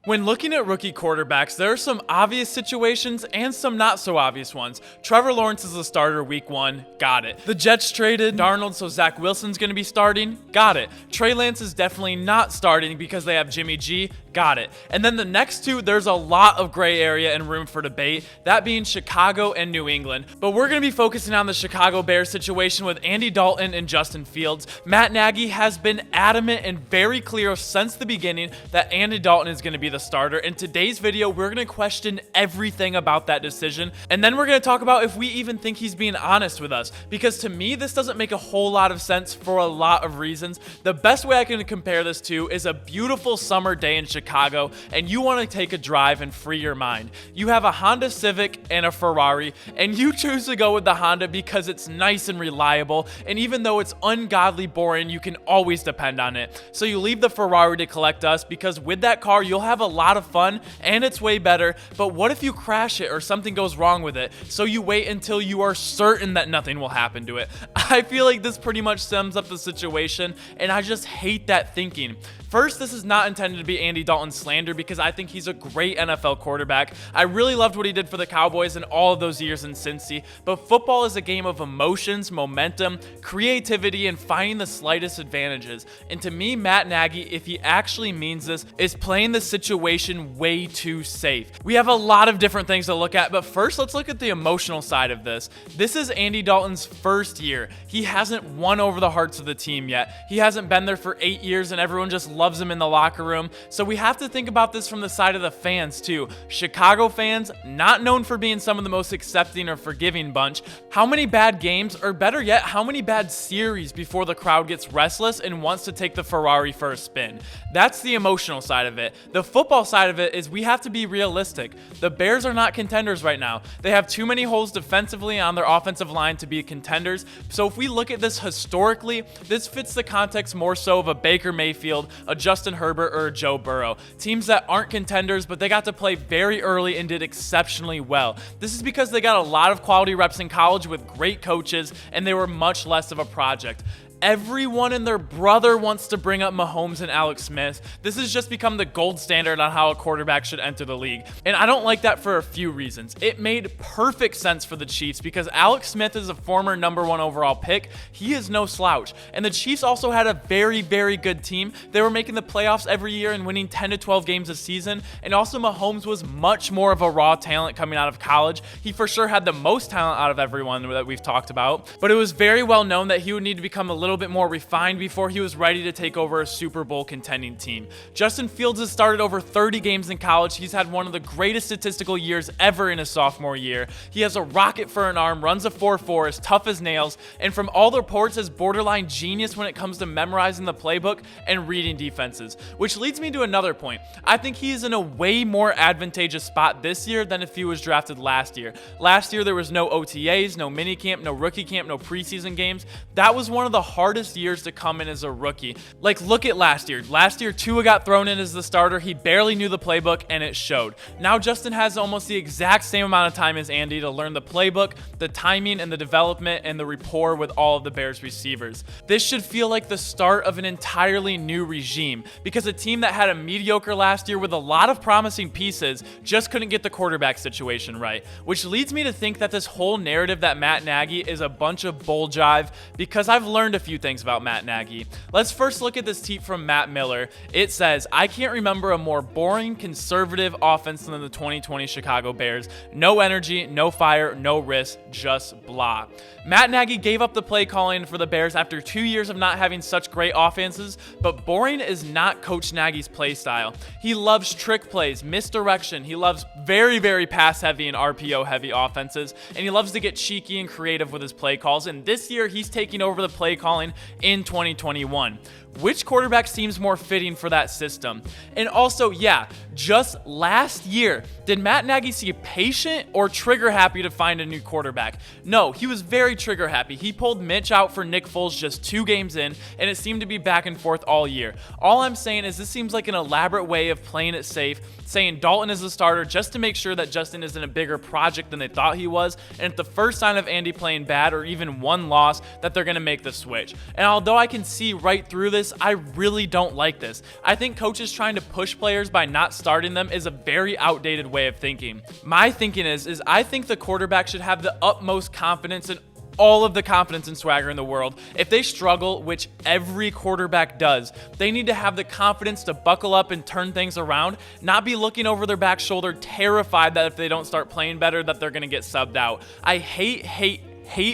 When looking at rookie quarterbacks, there are some obvious situations and some not so obvious ones. Trevor Lawrence is the starter week 1, got it. The Jets traded Darnold, so Zach Wilson's going to be starting, got it. Trey Lance is definitely not starting because they have Jimmy G, got it. And then the next two, there's a lot of gray area and room for debate, that being Chicago and New England. But we're going to be focusing on the Chicago Bears situation with Andy Dalton and Justin Fields. Matt Nagy has been adamant and very clear since the beginning that Andy Dalton is going to be the starter. In today's video, we're going to question everything about that decision, and then we're going to talk about if we even think he's being honest with us, because to me, this doesn't make a whole lot of sense for a lot of reasons. The best way I can compare this to is a beautiful summer day in Chicago, and you want to take a drive and free your mind. You have a Honda Civic and a Ferrari, and you choose to go with the Honda because it's nice and reliable, and even though it's ungodly boring, you can always depend on it. So you leave the Ferrari to collect dust, because with that car, you'll have a lot of fun and it's way better. But what if you crash it or something goes wrong with it? So you wait until you are certain that nothing will happen to it. I feel like this pretty much sums up the situation, and I just hate that thinking. First, this is not intended to be Andy Dalton slander, because I think he's a great NFL quarterback. I really loved what he did for the Cowboys in all of those years in Cincy, but football is a game of emotions, momentum, creativity, and finding the slightest advantages. And to me, Matt Nagy, if he actually means this, is playing the situation way too safe. We have a lot of different things to look at, but first, let's look at the emotional side of this. This is Andy Dalton's first year. He hasn't won over the hearts of the team yet. He hasn't been there for 8 years, and everyone just loves him in the locker room. So we have to think about this from the side of the fans too. Chicago fans, not known for being some of the most accepting or forgiving bunch. How many bad games, or better yet, how many bad series before the crowd gets restless and wants to take the Ferrari for a spin? That's the emotional side of it. The football side of it is we have to be realistic. The Bears are not contenders right now. They have too many holes defensively on their offensive line to be contenders. So if we look at this historically, this fits the context more so of a Baker Mayfield, a Justin Herbert, or a Joe Burrow. Teams that aren't contenders, but they got to play very early and did exceptionally well. This is because they got a lot of quality reps in college with great coaches, and they were much less of a project. Everyone and their brother wants to bring up Mahomes and Alex Smith. This has just become the gold standard on how a quarterback should enter the league. And I don't like that for a few reasons. It made perfect sense for the Chiefs because Alex Smith is a former #1 overall pick. He is no slouch. And the Chiefs also had a very, very good team. They were making the playoffs every year and winning 10 to 12 games a season. And also Mahomes was much more of a raw talent coming out of college. He for sure had the most talent out of everyone that we've talked about. But it was very well known that he would need to become a little bit more refined before he was ready to take over a Super Bowl contending team. Justin Fields has started over 30 games in college. He's had one of the greatest statistical years ever in his sophomore year. He has a rocket for an arm, runs a 4.4, is tough as nails, and from all the reports is borderline genius when it comes to memorizing the playbook and reading defenses. Which leads me to another point. I think he is in a way more advantageous spot this year than if he was drafted last year. Last year there was no OTAs, no minicamp, no rookie camp, no preseason games. That was one of the hardest years to come in as a rookie. Like, look at last year. Last year, Tua got thrown in as the starter. He barely knew the playbook, and it showed. Now Justin has almost the exact same amount of time as Andy to learn the playbook, the timing, and the development, and the rapport with all of the Bears receivers. This should feel like the start of an entirely new regime, because a team that had a mediocre last year with a lot of promising pieces just couldn't get the quarterback situation right, which leads me to think that this whole narrative that Matt Nagy is a bunch of bull jive, because I've learned a few things about Matt Nagy. Let's first look at this tweet from Matt Miller. It says, "I can't remember a more boring, conservative offense than the 2020 Chicago Bears. No energy, no fire, no risk, just blah." Matt Nagy gave up the play calling for the Bears after 2 years of not having such great offenses, but boring is not Coach Nagy's play style. He loves trick plays, misdirection. He loves very, very pass heavy and RPO heavy offenses, and he loves to get cheeky and creative with his play calls. And this year, he's taking over the play calling in 2021. Which quarterback seems more fitting for that system? And also, yeah, just last year, did Matt Nagy seem patient or trigger happy to find a new quarterback? No, he was very trigger happy. He pulled Mitch out for Nick Foles just 2 games in, and it seemed to be back and forth all year. All I'm saying is this seems like an elaborate way of playing it safe, saying Dalton is the starter just to make sure that Justin isn't a bigger project than they thought he was, and at the first sign of Andy playing bad or even one loss, that they're going to make the switch. And although I can see right through this, this, I really don't like this. I think coaches trying to push players by not starting them is a very outdated way of thinking. My thinking is I think the quarterback should have the utmost confidence in all of the confidence and swagger in the world. If they struggle, which every quarterback does, they need to have the confidence to buckle up and turn things around, not be looking over their back shoulder, terrified that if they don't start playing better, that they're going to get subbed out. I hate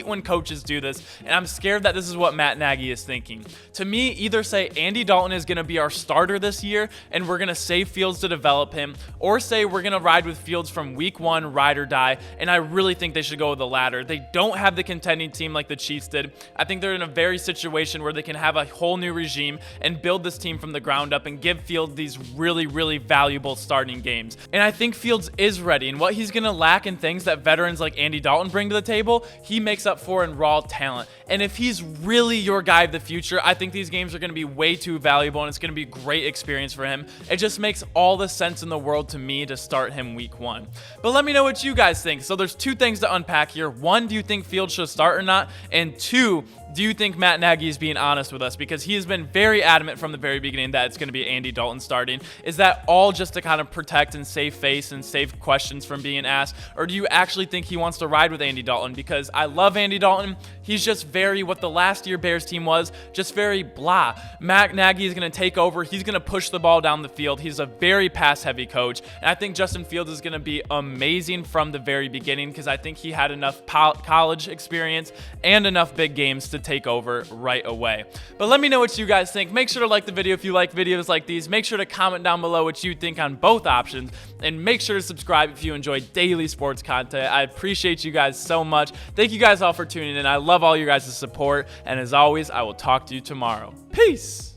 when coaches do this, and I'm scared that this is what Matt Nagy is thinking. To me, either say Andy Dalton is going to be our starter this year and we're going to save Fields to develop him, or say we're going to ride with Fields from week one, ride or die, and I really think they should go with the latter. They don't have the contending team like the Chiefs did. I think they're in a very situation where they can have a whole new regime and build this team from the ground up and give Fields these really valuable starting games. And I think Fields is ready, and what he's going to lack in things that veterans like Andy Dalton bring to the table, he makes up for in raw talent. And if he's really your guy of the future, I think these games are going to be way too valuable and it's going to be a great experience for him. It just makes all the sense in the world to me to start him week one. But let me know what you guys think. So there's two things to unpack here. One, do you think Fields should start or not? And two, do you think Matt Nagy is being honest with us? Because he has been very adamant from the very beginning that it's going to be Andy Dalton starting. Is that all just to kind of protect and save face and save questions from being asked? Or do you actually think he wants to ride with Andy Dalton? Because I love Andy Dalton. He's just very what the last year Bears team was, just very blah. Matt Nagy is going to take over. He's going to push the ball down the field. He's a very pass-heavy coach. And I think Justin Fields is going to be amazing from the very beginning because I think he had enough college experience and enough big games to take over right away. But let me know what you guys think. Make sure to like the video if you like videos like these. Make sure to comment down below what you think on both options, and make sure to subscribe if you enjoy daily sports content. I appreciate you guys so much. Thank you guys all for tuning in. I love all you guys' support, and as always, I will talk to you tomorrow. Peace.